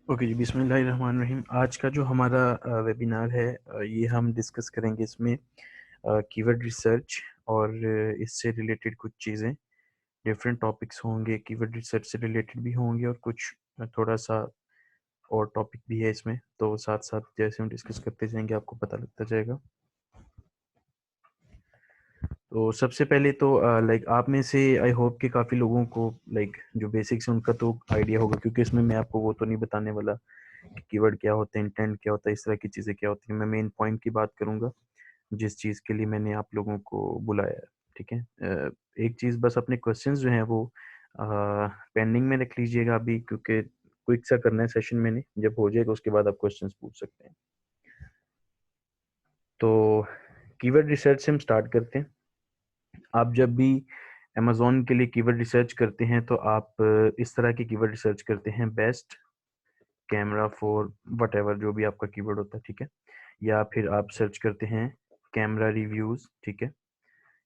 Okay जी, बिस्मिल्लाहिर्रहमानिर्रहीम। आज का जो हमारा वेबिनार है, ये हम डिस्कस करेंगे इसमें कीवर्ड रिसर्च और इससे रिलेटेड कुछ चीज़ें। डिफरेंट टॉपिक्स होंगे, कीवर्ड रिसर्च से रिलेटेड भी होंगे और कुछ थोड़ा सा और टॉपिक भी है इसमें। तो साथ साथ जैसे हम डिस्कस करते जाएंगे आपको पता लगता जाएगा। तो सबसे पहले तो लाइक आप में से आई होप कि काफ़ी लोगों को लाइक जो बेसिक्स है उनका तो आइडिया होगा, क्योंकि इसमें मैं आपको वो तो नहीं बताने वाला कि कीवर्ड क्या होता है, इंटेंट क्या होता है, इस तरह की चीज़ें क्या होती हैं। मैं मेन पॉइंट की बात करूंगा जिस चीज़ के लिए मैंने आप लोगों को बुलाया है। ठीक है, एक चीज़ बस, अपने क्वेश्चंस जो हैं वो पेंडिंग में रख लीजिएगा अभी, क्योंकि क्विक सा करना है सेशन। मैंने जब हो जाएगा उसके बाद आप क्वेश्चंस पूछ सकते हैं। तो कीवर्ड रिसर्च से हम स्टार्ट करते हैं। आप जब भी अमेज़न के लिए कीवर्ड रिसर्च करते हैं तो आप इस तरह की कीवर्ड रिसर्च करते हैं, बेस्ट कैमरा फॉर वट जो भी आपका कीवर्ड होता है। ठीक है, या फिर आप सर्च करते हैं कैमरा रिव्यूज़। ठीक है,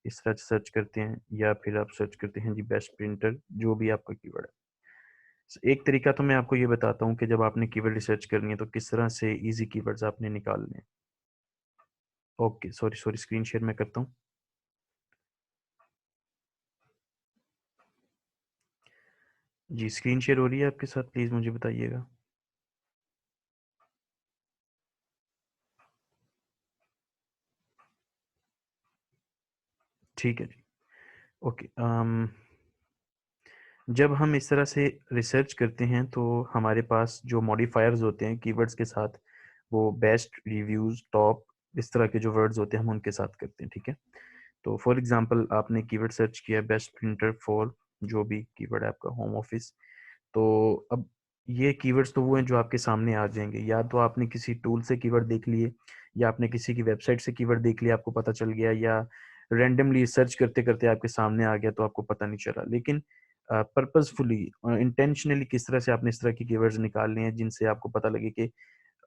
इस तरह से सर्च करते हैं, या फिर आप सर्च करते हैं जी बेस्ट प्रिंटर, जो भी आपका कीवर्ड है। एक तरीका तो मैं आपको ये बताता हूँ कि जब आपने कीवर्ड रिसर्च करनी है तो किस तरह से इजी कीवर्ड्स आपने निकालने हैं। Okay, sorry sorry, screen share मैं करता हूँ। जी, स्क्रीन शेयर हो रही है आपके साथ, प्लीज़ मुझे बताइएगा। ठीक है जी, ओके। जब हम इस तरह से रिसर्च करते हैं तो हमारे पास जो मॉडिफायर्स होते हैं कीवर्ड्स के साथ, वो बेस्ट, रिव्यूज़, टॉप, इस तरह के जो वर्ड्स होते हैं हम उनके साथ करते हैं। ठीक है, तो फॉर एग्जांपल आपने कीवर्ड सर्च किया बेस्ट प्रिंटर फॉर जो भी कीवर्ड है आपका, होम ऑफिस। तो अब ये कीवर्ड्स तो वो हैं जो आपके सामने आ जाएंगे, या तो आपने किसी टूल से कीवर्ड देख लिए, या आपने किसी की वेबसाइट से कीवर्ड देख लिया, आपको पता चल गया, या रैंडमली सर्च करते करते आपके सामने आ गया तो आपको पता नहीं चला। लेकिन पर्पसफुली, इंटेंशनली किस तरह से आपने इस तरह की कीवर्ड्स निकालने हैं जिनसे आपको पता लगे कि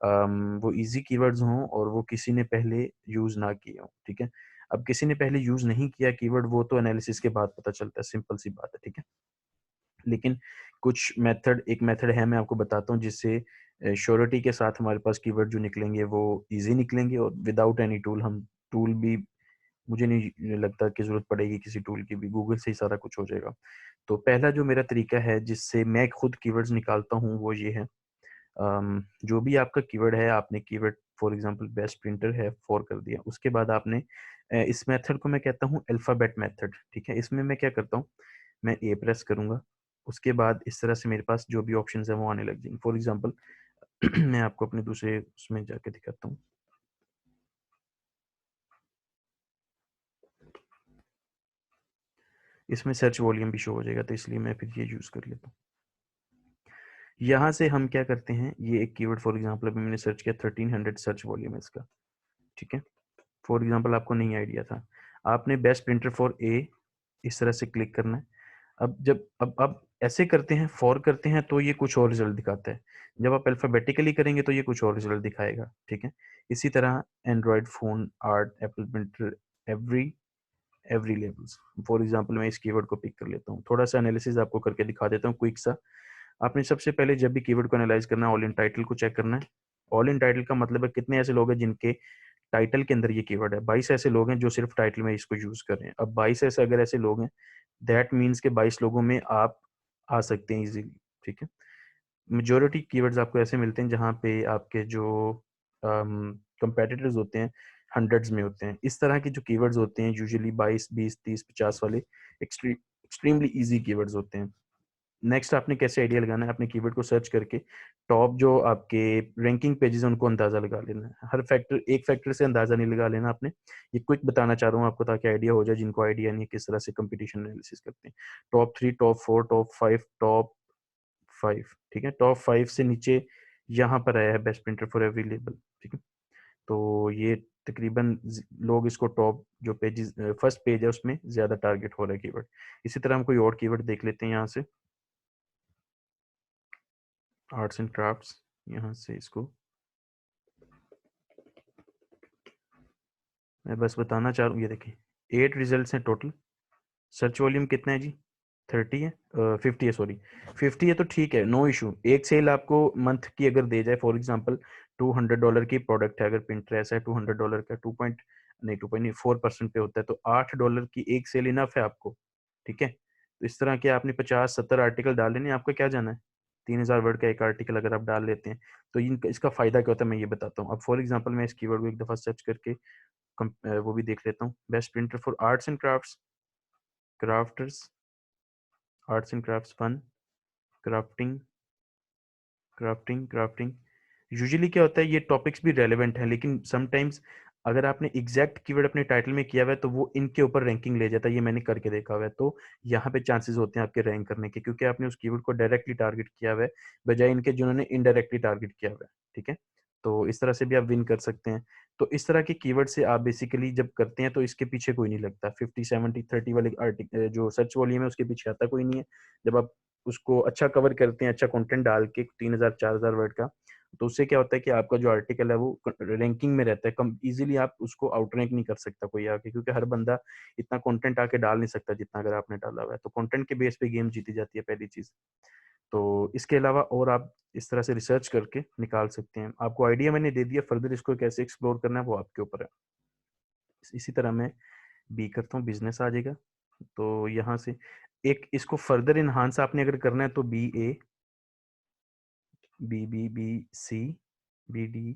वो इजी कीवर्ड्स हों और वो किसी ने पहले यूज़ ना किए हों। ठीक है, अब किसी ने पहले यूज़ नहीं किया कीवर्ड, वो तो एनालिसिस के बाद पता चलता है, सिंपल सी बात है। ठीक है, लेकिन कुछ मेथड, एक मेथड है मैं आपको बताता हूँ जिससे श्योरिटी के साथ हमारे पास कीवर्ड जो निकलेंगे वो इजी निकलेंगे, और विदाउट एनी टूल। हम टूल भी, मुझे नहीं लगता कि ज़रूरत पड़ेगी किसी टूल की भी, गूगल से ही सारा कुछ हो जाएगा। तो पहला जो मेरा तरीका है जिससे मैं खुद कीवर्ड्स निकालता हूँ वो ये है। जो भी आपका कीवर्ड है, आपने keyword for example best printer है, फॉर कर दिया, उसके बाद आपने इस मेथड को मैं कहता हूँ अल्फ़ाबेट मेथड। ठीक है, इसमें मैं क्या करता हूँ, मैं ए प्रेस करूँगा, उसके बाद इस तरह से मेरे पास जो भी ऑप्शंस हैं वो आने लग जाएंगे। फॉर एग्जांपल मैं आपको अपने दूसरे उसमें जाके दिखाता हूँ। इसमें सर्च वॉल्यूम भी शो हो जाएगा, तो इसलिए मैं फिर ये यूज़ कर लेता हूँ। यहाँ से हम क्या करते हैं, ये एक कीवर्ड फॉर एग्जांपल अभी मैंने सर्च किया, 1300 सर्च वॉल्यूम है इसका। ठीक है, फॉर एग्जांपल आपको नहीं आइडिया था, आपने बेस्ट प्रिंटर फॉर ए इस तरह से क्लिक करना है। अब जब अब ऐसे करते हैं, फॉर करते हैं तो ये कुछ और रिजल्ट दिखाता है। जब आप अल्फाबेटिकली करेंगे तो ये कुछ और रिजल्ट दिखाएगा। ठीक है, इसी तरह Android phone, art, Apple printer, every every levels. For example मैं इस कीवर्ड को पिक कर लेता हूँ, थोड़ा सा एनालिसिस आपको करके दिखा देता हूँ क्विक सा। आपने सबसे पहले जब भी कीवर्ड को एनालाइज करना है, ऑल इन टाइटल को चेक करना है। ऑल इन टाइटल का मतलब है कितने ऐसे लोग हैं जिनके टाइटल के अंदर ये कीवर्ड है। 22 ऐसे लोग हैं जो सिर्फ टाइटल में इसको यूज कर रहे हैं। अब 22 ऐसे अगर ऐसे लोग हैं, दैट मीन्स के 22 लोगों में आप आ सकते हैं इजीली। ठीक है, मेजोरिटी कीवर्ड्स आपको ऐसे मिलते हैं जहाँ पे आपके जो कंपेटिटर्स होते हैं हंड्रेड्स में होते हैं। इस तरह के जो कीवर्ड्स होते हैं यूजुअली 22, 20, 30, 50 वाले एक्सट्रीमली इजी कीवर्ड्स होते हैं। नेक्स्ट आपने कैसे आइडिया लगाना है, अपने कीवर्ड को सर्च करके टॉप जो आपके रैंकिंग पेजेस हैं उनको अंदाजा लगा लेना है। हर फैक्टर, एक फैक्टर से अंदाजा नहीं लगा लेना आपने। ये क्विक बताना चाह रहा हूँ आपको ताकि आइडिया हो जाए जिनको आइडिया नहीं है किस तरह से कंपटीशन एनालिसिस करते हैं। Top 3, top 4, top 5, top 5। ठीक है, टॉप 5 से नीचे यहाँ पर आया है best printer for every level. ठीक है, तो ये तकरीबन लोग इसको टॉप जो पेजेस, फर्स्ट पेज है उसमें ज्यादा टारगेट हो रहा है कीवर्ड। इसी तरह हम कोई और कीवर्ड देख लेते हैं यहाँ से, आर्ट्स एंड क्राफ्ट्स। यहाँ से इसको मैं बस बताना चाह रहा हूँ, ये देखिए 8 रिजल्ट्स हैं टोटल। सर्च वॉल्यूम कितना है जी, 30 है, 50 है, सॉरी 50 है तो ठीक है, नो इशू। एक सेल आपको मंथ की अगर दे जाए, फॉर एग्जांपल $200 की प्रोडक्ट है, अगर Pinterest है $200 का, 2.4% पे होता है, तो $8 की एक सेल इनफ है आपको, ठीक है। तो इस तरह के आपने 50-70 आर्टिकल डाल लेने, आपका क्या जाना है, 3000 वर्ड का एक आर्टिकल अगर आप डाल लेते हैं तो इसका फायदा क्या होता है मैं ये बताता हूँ। अब फॉर एग्जाम्पल मैं इस कीवर्ड को एक दफा सर्च करके वो भी देख लेता हूँ, best printer for arts and crafts, crafters, arts and crafts, fun, crafting, crafting. Usually क्या होता है, ये टॉपिक्स भी रेलेवेंट हैं, लेकिन समटाइम्स अगर आपने एग्जैक्ट कीवर्ड अपने टाइटल में किया हुआ है तो वो इनके ऊपर रैंकिंग ले जाता है, ये मैंने करके देखा हुआ है। तो यहाँ पे चांसेस होते हैं आपके रैंक करने के, क्योंकि आपने उस कीवर्ड को डायरेक्टली टारगेट किया हुआ है, बजाय इनके जिन्होंने इनडायरेक्टली टारगेट किया हुआ है, ठीक है। तो इस तरह से भी आप विन कर सकते हैं। तो इस तरह के कीवर्ड से आप बेसिकली जब करते हैं तो इसके पीछे कोई नहीं लगता, 50-70-30 वाले आर्टिकल जो सर्च वॉल्यूम है उसके पीछे आता कोई नहीं है। जब आप उसको अच्छा कवर करते हैं, अच्छा कंटेंट डाल के 3000-4000 वर्ड का, तो उससे क्या होता है कि आपका जो आर्टिकल है वो रैंकिंग में रहता है, कम इजीली आप उसको आउट रैंक नहीं कर सकता कोई आके, क्योंकि हर बंदा इतना कंटेंट आके डाल नहीं सकता जितना अगर आपने डाला हुआ है। तो कंटेंट के बेस पे गेम जीती जाती है, पहली चीज। तो इसके अलावा और आप इस तरह से रिसर्च करके निकाल सकते हैं। आपको आइडिया मैंने दे दिया, फर्दर इसको कैसे एक्सप्लोर करना है वो आपके ऊपर है। इसी तरह मैं बी करता हूँ, बिजनेस आ जाएगा। तो यहाँ से एक इसको फर्दर इनहांस आपने अगर करना है तो BA, BBBC, BD,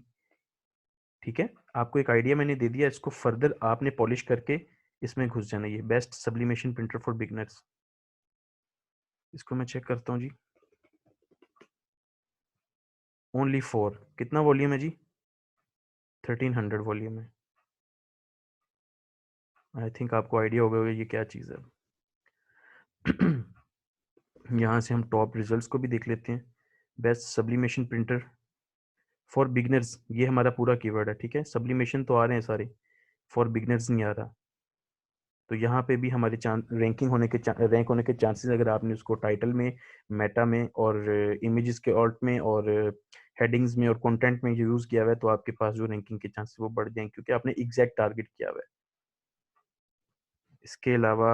ठीक है। आपको एक आइडिया मैंने दे दिया, इसको फर्दर आपने पॉलिश करके इसमें घुस जाना। ये best sublimation printer for beginners, इसको मैं चेक करता हूँ जी। ओनली 4, कितना वॉल्यूम है जी, 1300 वॉल्यूम है। आई थिंक आपको आइडिया होगा ये क्या चीज़ है। यहाँ से हम टॉप रिजल्ट्स को भी देख लेते हैं। Best sublimation printer for beginners, ये हमारा पूरा कीवर्ड है, ठीक है। सब्लिमेशन तो आ रहे हैं सारे, फॉर बिगनर्स नहीं आ रहा। तो यहाँ पे भी हमारे रैंक होने के चांसेस, अगर आपने उसको टाइटल में, मेटा में और इमेजेस के ऑल्ट में और हेडिंग्स में और कंटेंट में यूज किया हुआ है, तो आपके पास जो रैंकिंग के चांसेस वो बढ़ जाएंगे, क्योंकि आपने एग्जैक्ट टारगेट किया हुआ है। इसके अलावा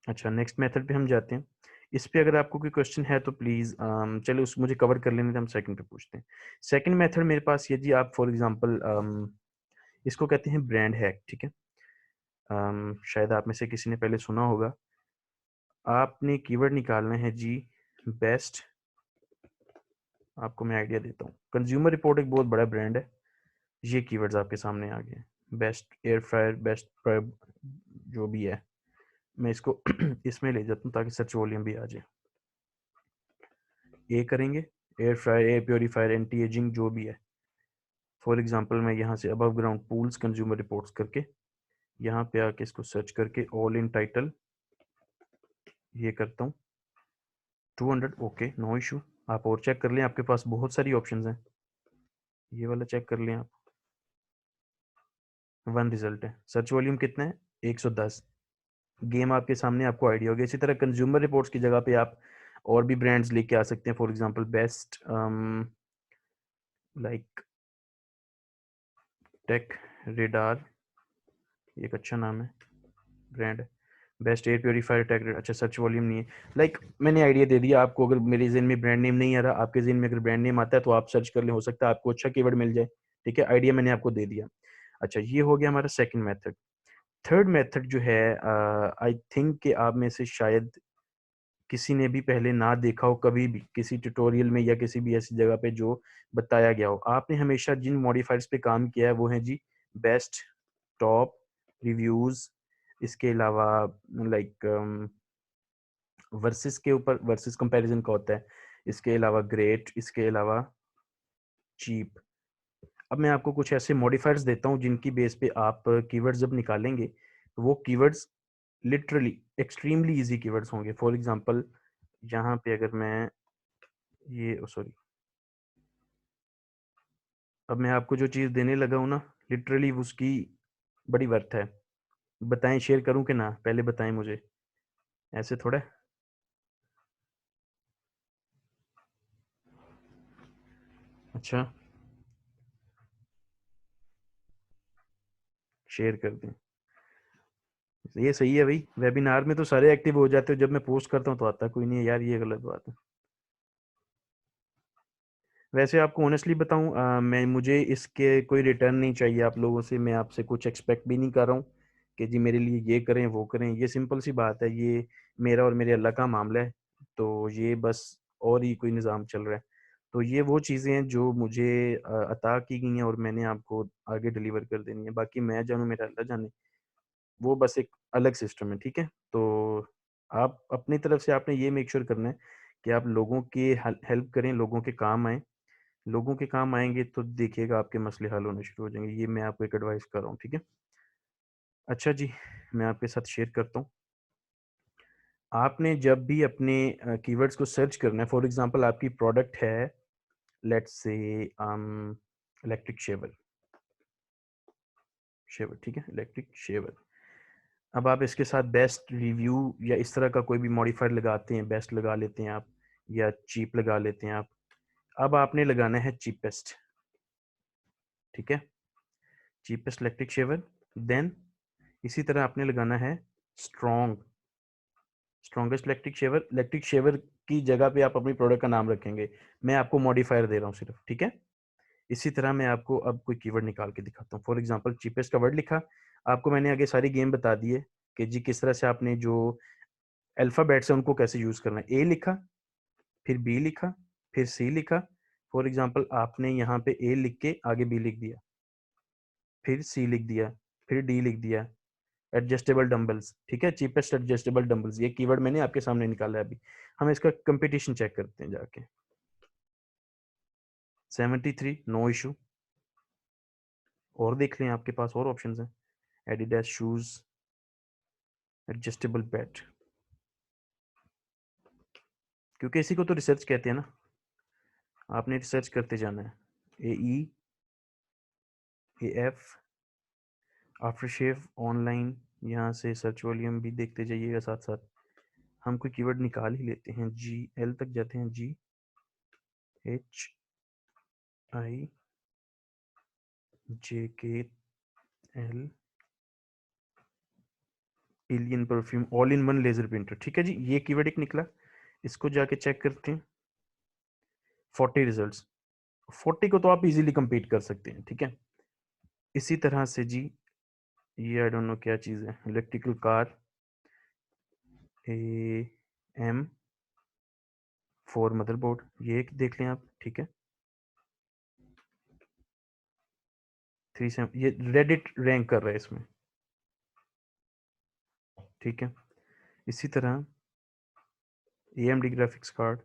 अच्छा, नेक्स्ट मेथड पे हम जाते हैं। इस पे अगर आपको कोई क्वेश्चन है तो प्लीज चलो उस मुझे कवर कर लेने, हम सेकंड पे पूछते हैं। सेकंड मेथड मेरे पास ये जी, आप फॉर एग्जांपल इसको कहते हैं ब्रांड हैक, ठीक है। शायद आप में से किसी ने पहले सुना होगा। आपने कीवर्ड निकालना है जी, बेस्ट, आपको मैं आइडिया देता हूँ। कंज्यूमर रिपोर्ट एक बहुत बड़ा ब्रांड है, ये कीवर्ड्स आपके सामने आ गए। बेस्ट एयर फ्रायर, बेस्ट जो भी है, मैं इसको इसमें ले जाता हूँ ताकि सर्च वॉल्यूम भी आ जाए। ए करेंगे, air fryer, air purifier, anti ageing, जो भी है। फॉर एग्जांपल मैं यहाँ से above ground pools consumer reports करके यहाँ पे आके इसको सर्च करके ऑल इन टाइटल ये करता हूँ, 200, ओके, नो इशू। आप और चेक कर लें, आपके पास बहुत सारी ऑप्शंस हैं, ये वाला चेक कर लें आप। 1 रिजल्ट है, सर्च वॉल्यूम कितना है, 110। गेम आपके सामने, आपको आइडिया हो गया। इसी तरह कंज्यूमर रिपोर्ट्स की जगह पे आप और भी ब्रांड्स लेके आ सकते हैं। For example best like tech radar, एक अच्छा नाम है, ब्रांड है। बेस्ट एयर प्योरीफायर टेक, अच्छा सर्च वॉल्यूम नहीं है। मैंने आइडिया दे दिया आपको, अगर मेरे ज़हन में ब्रांड नेम नहीं आ रहा, आपके ज़हन में अगर ब्रांड नेम आता है तो आप सर्च कर लें, हो सकता है आपको अच्छा कीवर्ड मिल जाए, ठीक है। आइडिया मैंने आपको दे दिया। अच्छा, ये हो गया हमारा सेकंड मेथड। थर्ड मेथड जो है, आई थिंक कि आप में से शायद किसी ने भी पहले ना देखा हो कभी भी किसी ट्यूटोरियल में या किसी भी ऐसी जगह पे जो बताया गया हो। आपने हमेशा जिन मॉडिफायर्स पे काम किया है वो है जी, बेस्ट, टॉप, रिव्यूज, इसके अलावा लाइक वर्सेस के ऊपर, वर्सेस कंपैरिजन का होता है, इसके अलावा ग्रेट, इसके अलावा चीप। अब मैं आपको कुछ ऐसे मॉडिफायर्स देता हूँ जिनकी बेस पे आप कीवर्ड्स जब निकालेंगे तो वो keywords literally extremely easy keywords होंगे। फॉर एग्जांपल यहाँ पे अगर मैं ये सॉरी, अब मैं आपको जो चीज़ देने लगा हूँ ना, लिटरली उसकी बड़ी वर्थ है। बताएं शेयर करूं कि ना, पहले बताएं मुझे, ऐसे थोड़ा। अच्छा, शेयर कर दें, ये सही है भाई, वेबिनार में तो सारे एक्टिव हो जाते हो, जब मैं पोस्ट करता हूँ तो आता कोई नहीं है यार, ये गलत बात है। वैसे आपको ऑनेस्टली बताऊं, मैं मुझे इसके कोई रिटर्न नहीं चाहिए आप लोगों से, मैं आपसे कुछ एक्सपेक्ट भी नहीं कर रहा हूँ कि जी मेरे लिए ये करें वो करें। ये सिंपल सी बात है, ये मेरा और मेरे अल्लाह का मामला है। तो ये बस और ही कोई निज़ाम चल रहा है। तो ये वो चीज़ें हैं जो मुझे अता की गई हैं और मैंने आपको आगे डिलीवर कर देनी है। बाकी मैं जानूँ मेरा अल्लाह जाने, वो बस एक अलग सिस्टम है, ठीक है। तो आप अपनी तरफ से आपने ये मेक श्योर करना है कि आप लोगों की हेल्प करें, लोगों के काम आए। लोगों के काम आएंगे तो देखिएगा आपके मसले हल होने शुरू हो जाएंगे। ये मैं आपको एक एडवाइस कर रहा हूँ, ठीक है। अच्छा जी, मैं आपके साथ शेयर करता हूँ। आपने जब भी अपने कीवर्ड्स को सर्च करना है, फॉर एग्जांपल आपकी प्रोडक्ट है let's say electric shaver, shaver ठीक है, इलेक्ट्रिक शेवर। अब आप इसके साथ बेस्ट रिव्यू या इस तरह का कोई भी मॉडिफायर लगाते हैं, बेस्ट लगा लेते हैं आप, या चीप लगा लेते हैं आप। अब आपने लगाना है चीपेस्ट, ठीक है, चीपेस्ट इलेक्ट्रिक शेवर। देन इसी तरह आपने लगाना है strong, strongest electric shaver. Electric shaver की जगह पे आप अपनी प्रोडक्ट का नाम रखेंगे, मैं आपको मॉडिफायर दे रहा हूँ सिर्फ, ठीक है। इसी तरह मैं आपको अब कोई कीवर्ड निकाल के दिखाता हूँ। फॉर एग्जांपल चीपेस्ट का वर्ड लिखा, आपको मैंने आगे सारी गेम बता दी है कि जी किस तरह से आपने जो अल्फ़ाबेट्स हैं उनको कैसे यूज़ करना है। ए लिखा, फिर बी लिखा, फिर सी लिखा। फॉर एग्जांपल आपने यहाँ पे ए लिख के आगे बी लिख दिया, फिर सी लिख दिया, फिर डी लिख दिया। एडजस्टेबल डंबल्स, ठीक है, चीपेस्ट एडजस्टेबल डंबल्स, ये कीवर्ड मैंने आपके सामने निकाला है अभी। हम इसका कंपटीशन चेक करते हैं जाके। 73, नो इशू। और देख लें, आपके पास और ऑप्शंस हैं। एडिडास शूज, एडजस्टेबल बैट, क्योंकि इसी को तो रिसर्च कहते हैं ना, आपने रिसर्च करते जाना है। A E, A F, after shave online, यहाँ से सर्च वॉल्यूम भी देखते जाइएगा साथ साथ। हम कोई कीवर्ड निकाल ही लेते हैं। जी एल तक जाते हैं, जी H I J K L, alien perfume, all in one laser printer, ठीक है जी, ये कीवर्ड एक निकला। इसको जाके चेक करते हैं। 40 रिजल्ट्स, 40 को तो आप इजीली कंप्लीट कर सकते हैं, ठीक है। इसी तरह से जी, ये आई डोंट नो क्या चीज़ है, electrical car, A M four motherboard, ये एक देख लें आप, ठीक है। 37, ये रेडिट रैंक कर रहा है इसमें, ठीक है। इसी तरह AMD ग्राफिक्स कार्ड,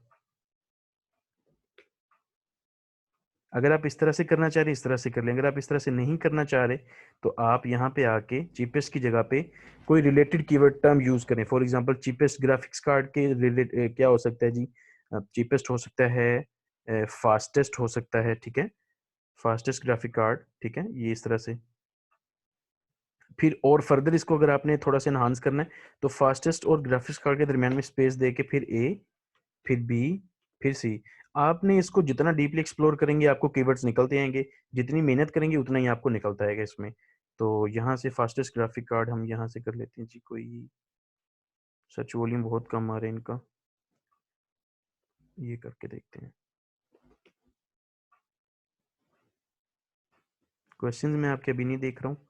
अगर आप इस तरह से करना चाह रहे हैं इस तरह से कर लें, अगर आप इस तरह से नहीं करना चाह रहे तो आप यहाँ पे आके चीपेस्ट की जगह पे कोई रिलेटेड कीवर्ड टर्म यूज करें। For example cheapest graphics card के रिलेट क्या हो सकता है जी, चीपेस्ट हो सकता है, फास्टेस्ट हो सकता है, ठीक है, फास्टेस्ट ग्राफिक कार्ड, ठीक है, ये इस तरह से। फिर और फर्दर इसको अगर आपने थोड़ा सा इनहांस करना है तो फास्टेस्ट और ग्राफिक्स कार्ड के दरमियान में स्पेस दे के फिर ए, फिर बी, फिर सी। आपने इसको जितना डीपली एक्सप्लोर करेंगे आपको कीवर्ड्स निकलते आएंगे, जितनी मेहनत करेंगे उतना ही आपको निकलता आएगा इसमें। तो यहाँ से फास्टेस्ट ग्राफिक कार्ड हम यहाँ से कर लेते हैं जी, कोई सर्च वॉल्यूम बहुत कम आ रहा है इनका, ये करके देखते हैं। क्वेश्चंस में आपके अभी नहीं देख रहा हूँ,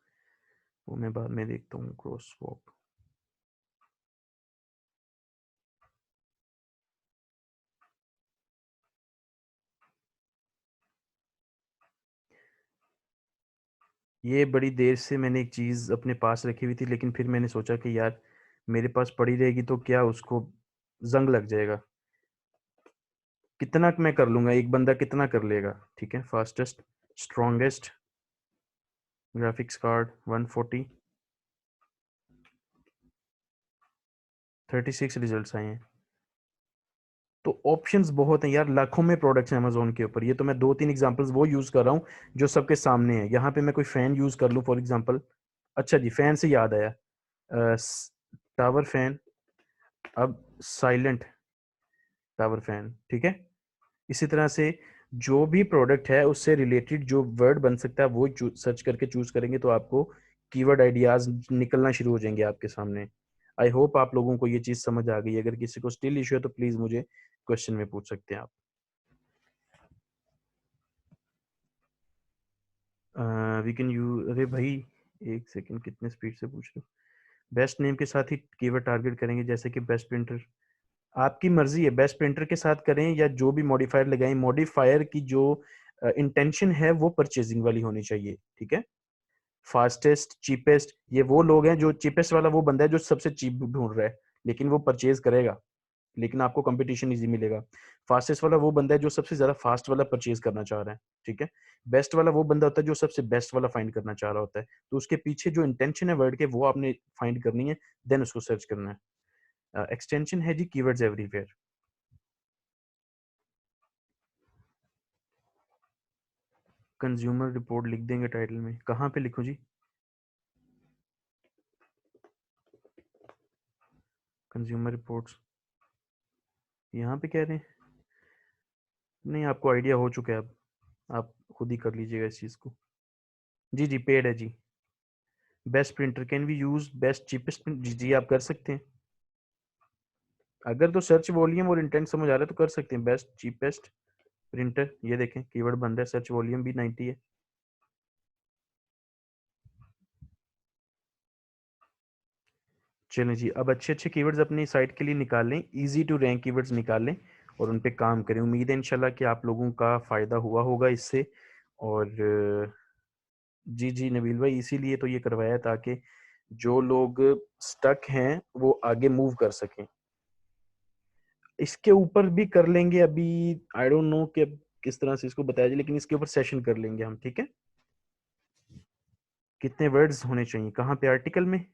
वो मैं बाद में देखता हूँ। क्रॉस वॉक, ये बड़ी देर से मैंने एक चीज़ अपने पास रखी हुई थी, लेकिन फिर मैंने सोचा कि यार मेरे पास पड़ी रहेगी तो क्या उसको जंग लग जाएगा, कितना मैं कर लूंगा, एक बंदा कितना कर लेगा, ठीक है। Fastest strongest graphics card 140, 36 results आए हैं। तो ऑप्शंस बहुत हैं यार, लाखों में प्रोडक्ट्स हैं अमेजोन के ऊपर। ये तो मैं दो तीन एग्जांपल्स वो यूज कर रहा हूँ जो सबके सामने है। यहाँ पे मैं कोई फैन यूज कर लूँ फॉर एग्जांपल। अच्छा जी, फैन से याद आया, टावर फैन, अब साइलेंट टावर फैन, ठीक है। इसी तरह से जो भी प्रोडक्ट है उससे रिलेटेड जो वर्ड बन सकता है वो सर्च करके चूज करेंगे तो आपको कीवर्ड आइडियाज निकलना शुरू हो जाएंगे आपके सामने। आई होप आप लोगों को ये चीज़ समझ आ गई। अगर किसी को स्टिल इशू है तो प्लीज़ मुझे क्वेश्चन में पूछ सकते हैं आप। वी कैन यू, अरे भाई एक सेकंड, कितने स्पीड से पूछ रहे हो। बेस्ट नेम के साथ ही कीवर्ड टारगेट करेंगे, जैसे कि बेस्ट प्रिंटर। आपकी मर्जी है, बेस्ट प्रिंटर के साथ करें या जो भी मॉडिफायर लगाएं। मॉडिफायर की जो इंटेंशन है वो परचेजिंग वाली होनी चाहिए, ठीक है। फास्टेस्ट, चीपेस्ट, ये वो लोग हैं जो चीपेस्ट वाला वो बंदा है जो सबसे चीप ढूंढ रहा है, लेकिन वो परचेज करेगा, लेकिन आपको कंपटीशन इजी मिलेगा। फास्टेस्ट वाला वो बंदा है जो सबसे ज्यादा फास्ट वाला परचेज करना चाह रहा है, ठीक है। बेस्ट वाला वो बंदा होता है जो सबसे बेस्ट वाला फाइंड करना चाह रहा होता है। तो उसके पीछे जो इंटेंशन है वर्ड के, वो आपने फाइंड करनी है, देन उसको सर्च करना है। एक्सटेंशन है जी कीवर्ड्स एवरीवेयर। कंज्यूमर रिपोर्ट लिख देंगे टाइटल में, कहाँ पे लिखूं जी। कंज्यूमर रिपोर्ट्स, यहाँ पे कह रहे हैं। नहीं, आपको आइडिया हो चुका है अब, आप खुद ही कर लीजिएगा इस चीज़ को। जी जी, पेड है जी। Best printer, can we use best cheapest, जी जी आप कर सकते हैं। अगर तो सर्च वॉल्यूम और इंटेंट समझ आ रहा है तो कर सकते हैं। बेस्ट चीपेस्ट प्रिंटर, ये देखें कीवर्ड बन रहा है, सर्च वॉल्यूम भी 90 है। चलें जी, अब अच्छे अच्छे कीवर्ड्स अपनी साइट के लिए निकाल लें, इजी टू रैंक कीवर्ड्स निकाल लें और उन पे काम करें। उम्मीद है इंशाल्लाह कि आप लोगों का फ़ायदा हुआ होगा इससे। और जी जी नबील भाई, इसीलिए तो ये करवाया ताकि जो लोग स्टक हैं वो आगे मूव कर सकें। इसके ऊपर भी कर लेंगे अभी, आई डोंट नो कि अब किस तरह से इसको बताया जाए, लेकिन इसके ऊपर सेशन कर लेंगे हम, ठीक है। कितने वर्ड्स होने चाहिए, कहाँ पे, आर्टिकल में।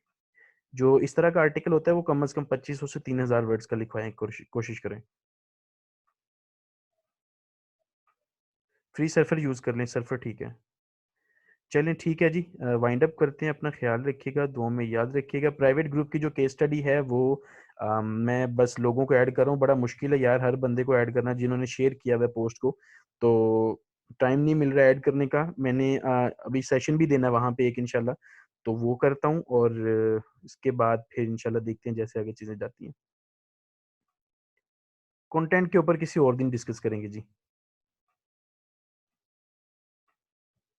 जो इस तरह का आर्टिकल होता है वो कम से कम 2500 से 3000 वर्ड्स का लिखवाएं, कोशिश करें। फ्री सर्फर यूज कर लें, सर्फर ठीक है। चलें ठीक है जी, वाइंड अप करते हैं। अपना ख्याल रखिएगा, दुआ में याद रखिएगा। प्राइवेट ग्रुप की जो केस स्टडी है वो मैं बस लोगों को ऐड कर रहा हूँ। बड़ा मुश्किल है यार हर बंदे को ऐड करना जिन्होंने शेयर किया हुआ पोस्ट को, तो टाइम नहीं मिल रहा है ऐड करने का। मैंने अभी सेशन भी देना है वहाँ पे एक, इंशाल्लाह तो वो करता हूँ। और इसके बाद फिर इंशाल्लाह देखते हैं जैसे आगे चीज़ें जाती हैं। कंटेंट के ऊपर किसी और दिन डिस्कस करेंगे जी।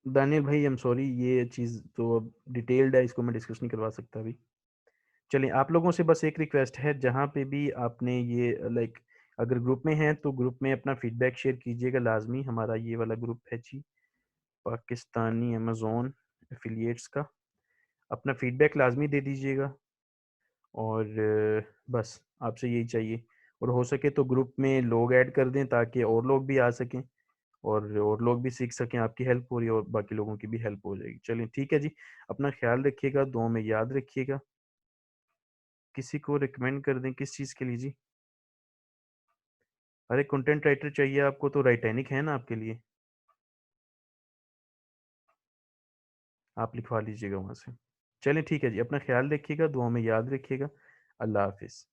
दानियल भाई आई एम सॉरी, ये चीज़ तो अब डिटेल्ड है, इसको मैं डिस्कस नहीं करवा सकता अभी। चलिए, आप लोगों से बस एक रिक्वेस्ट है, जहाँ पे भी आपने ये लाइक अगर ग्रुप में हैं तो ग्रुप में अपना फीडबैक शेयर कीजिएगा लाजमी। हमारा ये वाला ग्रुप है जी, पाकिस्तानी अमेज़ोन एफिलिएट्स का। अपना फीडबैक लाजमी दे दीजिएगा। और बस आपसे यही चाहिए। और हो सके तो ग्रुप में लोग ऐड कर दें ताकि और लोग भी आ सकें और लोग भी सीख सकें। आपकी हेल्प हो रही है और बाकी लोगों की भी हेल्प हो जाएगी। चलिए ठीक है जी, अपना ख्याल रखिएगा, दुआ में याद रखिएगा। किसी को रिकमेंड कर दें, किस चीज़ के लिए जी। अरे कंटेंट राइटर चाहिए आपको तो राइटैनिक है ना आपके लिए, आप लिखवा लीजिएगा वहाँ से। चलिए ठीक है जी, अपना ख्याल रखिएगा, दुआ में याद रखिएगा। अल्लाह हाफिज़।